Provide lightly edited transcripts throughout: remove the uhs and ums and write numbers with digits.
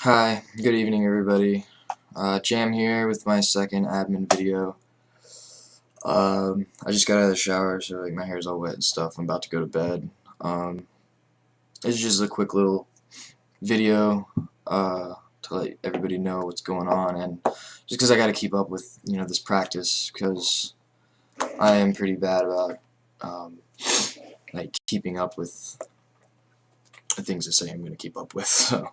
Hi, good evening everybody. Jam here with my second admin video. I just got out of the shower, so like my hair's all wet and stuff. I'm about to go to bed. Um, it's just a quick little video to let everybody know what's going on, and just because I got to keep up with this practice, because I am pretty bad about like keeping up with the things I say I'm going to keep up with. So.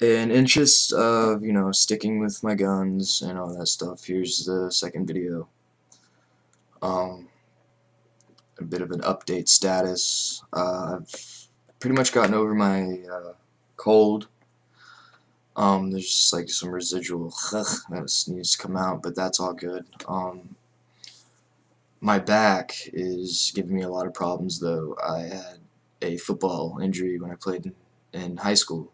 In interest of, sticking with my guns and all that stuff, here's the second video. A bit of an update status. I've pretty much gotten over my cold. There's just like some residual that needs to come out, but that's all good. My back is giving me a lot of problems though. I had a football injury when I played in high school.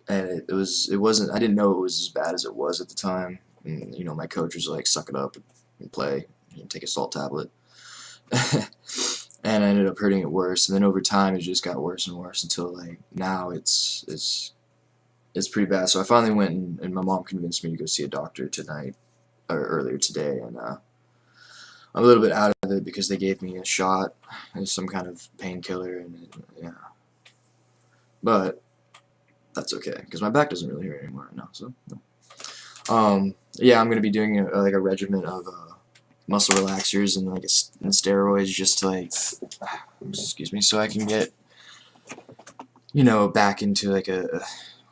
And it wasn't, I didn't know it was as bad as it was at the time. And, my coach was like, suck it up and play, take a salt tablet. And I ended up hurting it worse, and then over time it just got worse and worse until like now it's pretty bad. So I finally went and my mom convinced me to go see a doctor tonight, or earlier today, and I'm a little bit out of it because they gave me a shot, some kind of painkiller, and yeah. But that's okay, because my back doesn't really hurt anymore right now. So, yeah, I'm gonna be doing like a regimen of muscle relaxers and like and steroids, just to like, excuse me, so I can get back into like a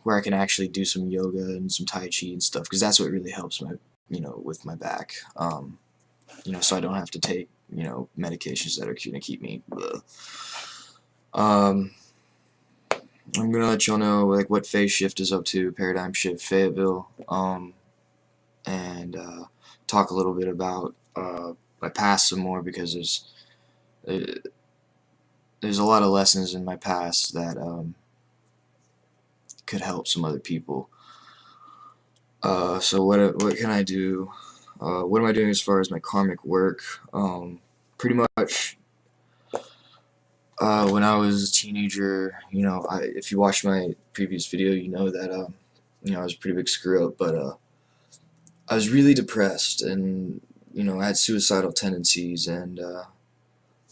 where I can actually do some yoga and some tai chi and stuff, because that's what really helps my with my back. So I don't have to take medications that are gonna keep me. I'm gonna let y'all know like what Phase Shift is up to, Paradigm Shift Fayetteville, and talk a little bit about my past some more, because there's a lot of lessons in my past that could help some other people. So what can I do? What am I doing as far as my karmic work? Pretty much. When I was a teenager, if you watched my previous video, you know that I was a pretty big screw up, but I was really depressed, and I had suicidal tendencies and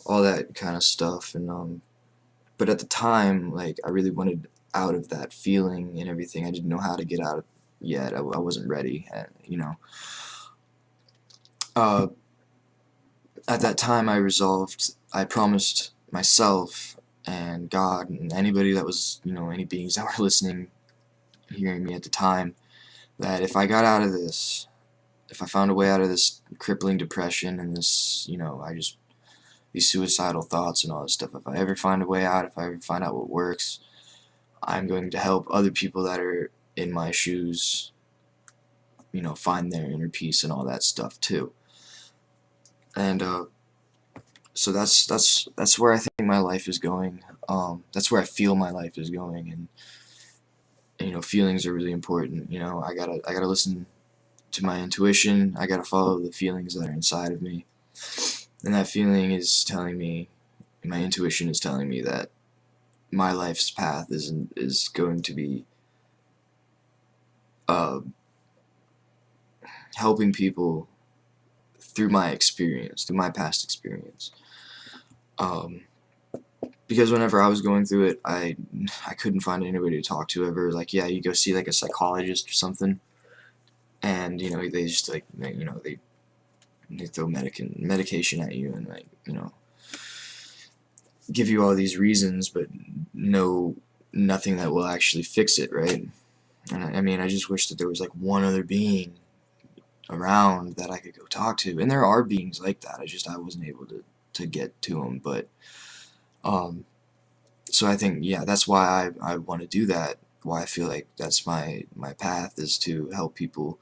all that kind of stuff, and but at the time, like, I really wanted out of that feeling and everything. I didn't know how to get out of yet. I wasn't ready, Uh, at that time, I promised myself and God and anybody that was, any beings that were listening, hearing me at the time, that if I got out of this, if I found a way out of this crippling depression and this, these suicidal thoughts and all this stuff, if I ever find a way out, if I ever find out what works, I'm going to help other people that are in my shoes, find their inner peace and all that stuff too. And so that's where I think my life is going. That's where I feel my life is going, and feelings are really important. I gotta listen to my intuition. I gotta follow the feelings that are inside of me, and that feeling is telling me, my intuition is telling me that my life's path is going to be helping people through my experience, through my past experience. Because whenever I was going through it, I couldn't find anybody to talk to ever. Like, yeah, you go see like a psychologist or something, and they just like they throw medication at you and like give you all these reasons, but nothing that will actually fix it, right? And I mean, I just wish that there was like one other being around that I could go talk to, and there are beings like that. I wasn't able to get to them, but so I think, yeah, that's why I want to do that. Why I feel like that's my path, is to help people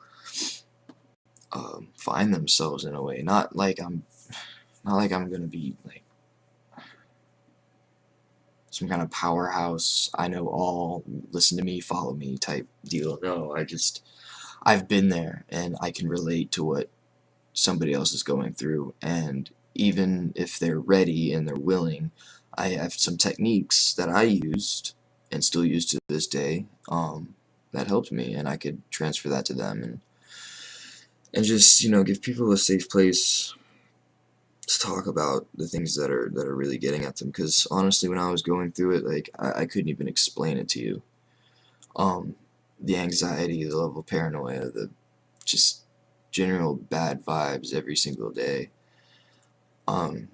find themselves in a way. Not like I'm gonna be like some kind of powerhouse, I know all, listen to me, follow me type deal. No, I've been there, and I can relate to what somebody else is going through, and even if they're ready and they're willing, I have some techniques that I used and still use to this day, that helped me, and I could transfer that to them, and just, give people a safe place to talk about the things that are really getting at them. Because honestly, when I was going through it, like, I couldn't even explain it to you. Um, the anxiety, the level of paranoia, the just general bad vibes every single day. Um,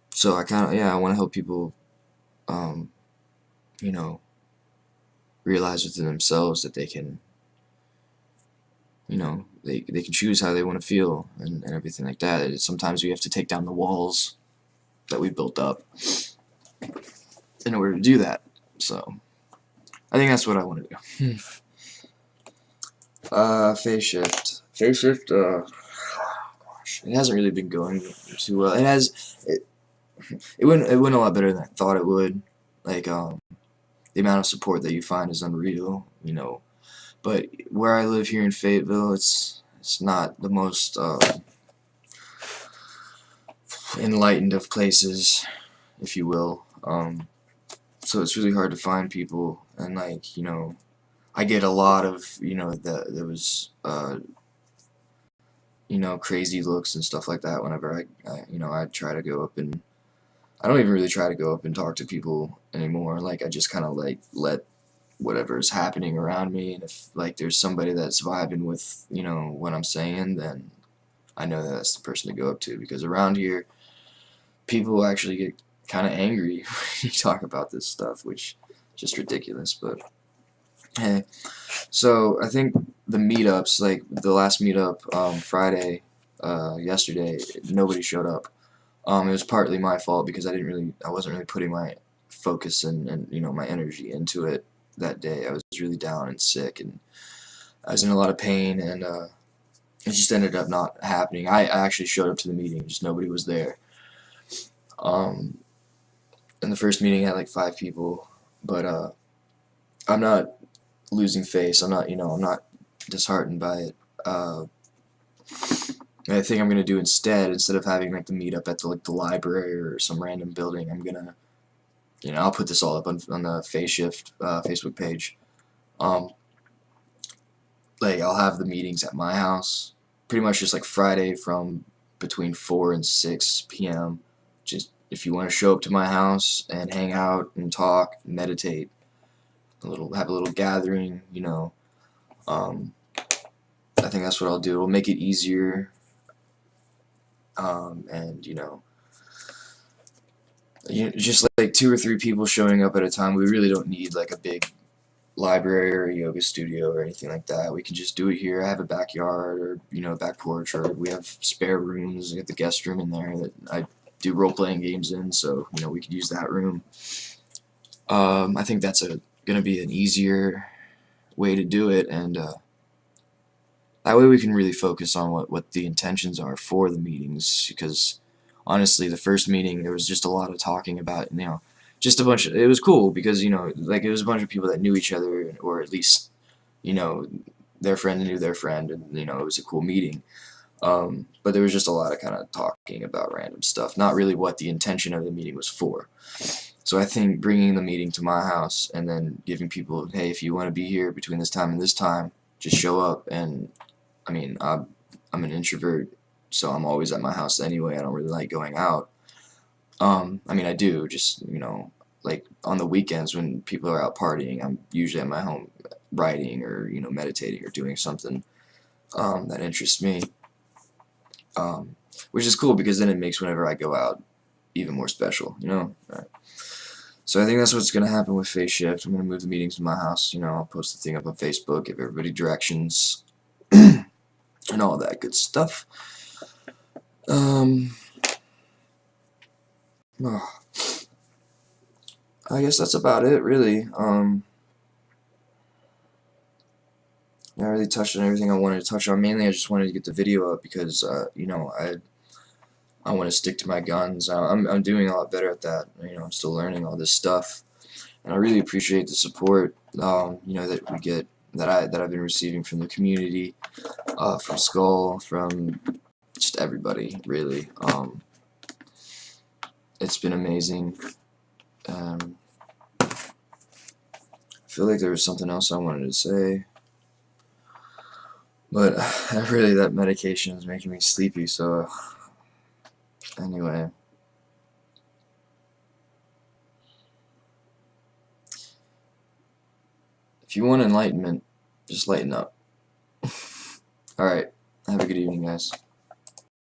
so I kind of, yeah, I want to help people, um, you know, realize within themselves that they can, they can choose how they want to feel, and everything like that. Sometimes we have to take down the walls that we built up in order to do that. So I think that's what I want to do. Phase shift. Phase shift, gosh, it hasn't really been going too well. It went a lot better than I thought it would. Like, the amount of support that you find is unreal. But where I live here in Fayetteville, it's not the most enlightened of places, if you will. So it's really hard to find people, and, like, I get a lot of, there was, crazy looks and stuff like that whenever I try to go up, and I don't even really try to go up and talk to people anymore. Like, I just kind of, like, let whatever is happening around me, and if, like, there's somebody that's vibing with, what I'm saying, then I know that that's the person to go up to, because around here, people actually get kind of angry when you talk about this stuff, which is just ridiculous, but hey. So I think the meetups, like the last meetup, Friday, yesterday, nobody showed up. It was partly my fault because I wasn't really putting my focus and my energy into it that day. I was really down and sick, and I was in a lot of pain, and it just ended up not happening. I actually showed up to the meeting, just nobody was there. Um, and the first meeting had like 5 people, but I'm not losing face. I'm not disheartened by it. I think I'm gonna do instead of having like the meetup at the library or some random building, I'm gonna, I'll put this all up on the Phase Shift Facebook page. Um, like, I'll have the meetings at my house, pretty much just like Friday from between 4 and 6 p.m. Just if you want to show up to my house and hang out and talk, meditate, have a little gathering, Um, I think that's what I'll do. It'll make it easier, and just like 2 or 3 people showing up at a time. We really don't need like a big library or a yoga studio or anything like that. We can just do it here. I have a backyard, or a back porch, or we have spare rooms. We have the guest room in there that I do role-playing games in, so we could use that room. I think that's gonna be an easier way to do it, and that way we can really focus on what the intentions are for the meetings, because honestly, the first meeting, there was just a lot of talking about, just a bunch of, it was cool because, like, it was a bunch of people that knew each other, or at least, you know, their friend knew their friend, and, it was a cool meeting. But there was just a lot of kind of talking about random stuff, not really what the intention of the meeting was for. So I think bringing the meeting to my house and then giving people, hey, if you want to be here between this time and this time, just show up. And I mean, I'm an introvert, so I'm always at my house anyway. I don't really like going out. I mean, I do, just, like on the weekends when people are out partying, I'm usually at my home writing, or, meditating, or doing something that interests me, which is cool because then it makes whenever I go out even more special. Right. So I think that's what's going to happen with Phase Shift. I'm going to move the meetings to my house. I'll post the thing up on Facebook, give everybody directions, and all that good stuff. Oh, I guess that's about it, really. I really touched on everything I wanted to touch on. Mainly, I just wanted to get the video up because, I want to stick to my guns. I'm doing a lot better at that. I'm still learning all this stuff, and I really appreciate the support, that we get, that I've been receiving from the community, from Skull, from just everybody, really. It's been amazing. Um, feel like there was something else I wanted to say, but really that medication is making me sleepy, so anyway. If you want enlightenment, just lighten up. Alright, have a good evening, guys.